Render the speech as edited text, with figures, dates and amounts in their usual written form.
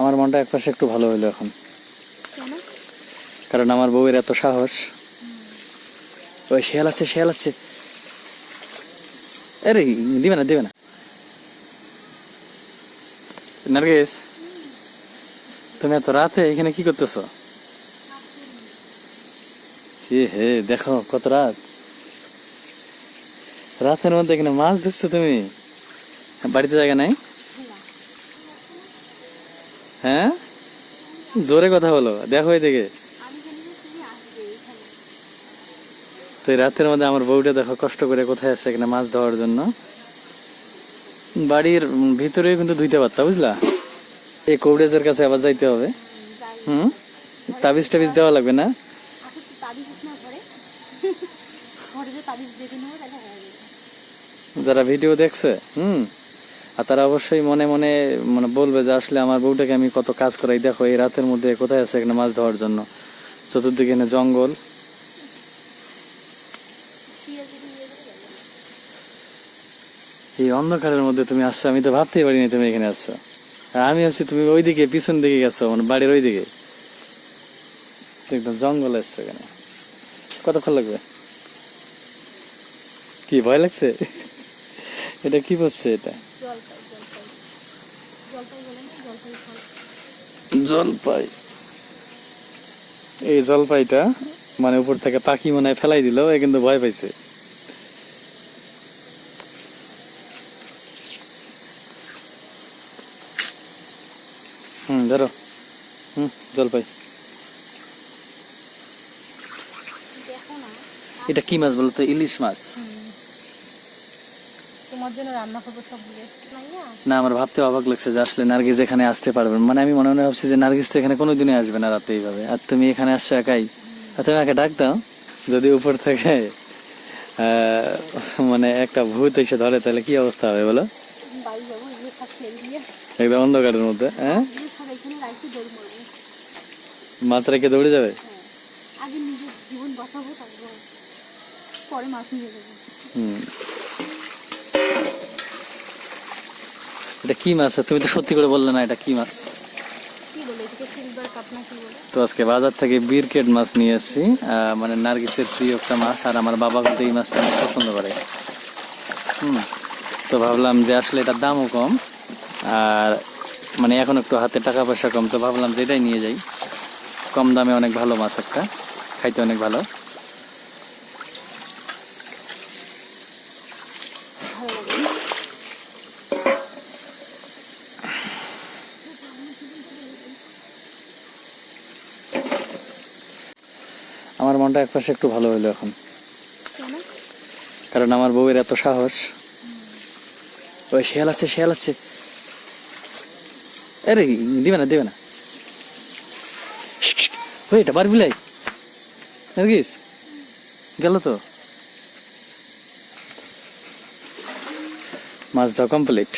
আমার মনটা একপাশে একটু ভালো হইলো এখন, কেন? কারণ আমার বউয়ের এত সাহস। ওই শিয়াল আছে, শিয়াল আছে। আরে দিবে না, দিবে না। নার্গিস, তুমি এত রাতে এখানে কি করতেছো? হে দেখো কত রাত, রাতের মধ্যে এখানে মাছ ধরছো তুমি? বাড়িতে জায়গা নাই? হ্যাঁ, জোরে কথা বলো, দেখো এদিকে। তো এই রাতের মধ্যে আমার বউটা দেখো কষ্ট করে কোথায় আসছে এখানে মাছ ধরার জন্য। বাড়ির ভিতরে কিন্তু ধুইতে পারতা, বুঝলা? এই কৌড়েজের কাছে আবার যাইতে হবে। তাবিজ টাবিজ দেওয়া লাগবে না? যারা ভিডিও দেখছে আর তারা অবশ্যই মনে মনে মানে বলবে যে আসলে আমার বউটাকে আমি কত কাজ করাই, দেখো এই রাতের মধ্যে কোথায় আসে এখানে মাছ ধরার জন্য। চতুর্দিকে এখানে জঙ্গল। এই অন্ধকারের মধ্যে তুমি আসছো, আমি তো ভাবতেই পারিনি তুমি এখানে আসছো। আর আমি ভাবছি তুমি ওইদিকে পিছন দিকে গেছো, মানে বাড়ির ওইদিকে। একদম জঙ্গল আসছো এখানে। কতক্ষণ লাগবে? কি ভয় লাগছে? এটা কি বলছে? এটা জলপাই। এই জলপাইটা মানে উপর থেকে পাখি মনে হয় ফেলাই দিল, এ কিন্তু ভয় পাইছে। ধরো। জলপাই। এটা কি মাছ বলতো? ইলিশ মাছ। তোমার জন্য রান্না করবো সব গেস্ট না, আমার ভাবতে অবাক লাগছে যে আসলে নার্গিস এখানে আসতে পারবে। মানে আমি মনে মনে ভাবছি যে নার্গিস তো এখানে কোনোদিনই আসবে না রাতে এইভাবে, আর তুমি এখানে আসছো একাই। আর তুমি একে ডাক দাও, যদি উপর থেকে মানে একটা ভূত এসে ধরে তাহলে কি অবস্থা হবে বলো? একদম অন্ধকারের মধ্যে মাছ রেখে দৌড়ে যাবে। এটা কি মাছ? তুমি তো সত্যি করে বললে না এটা কি মাছ। তো আজকে বাজার থেকে বিরকেট মাছ নিয়ে এসেছি, মানে নার্গিসের প্রিয় একটা মাছ, আর আমার বাবা কিন্তু এই মাছটা অনেক পছন্দ করে। তো ভাবলাম যে আসলে এটার দামও কম, আর মানে এখন একটু হাতে টাকা পয়সা কম, তো ভাবলাম যে এটাই নিয়ে যাই। কম দামে অনেক ভালো মাছ একটা, খাইতে অনেক ভালো। আমার মনটা একপাশে একটু ভালো হইলো এখন, কারণ আমার বউয়ের এত সাহস। ওই শিয়াল আছে, শিয়াল আছে। আরে দিবে না, দিবে না। ওই এটা পারবি লাই নার্গিস, গেল তো। মাছ ধোয়া কমপ্লিট।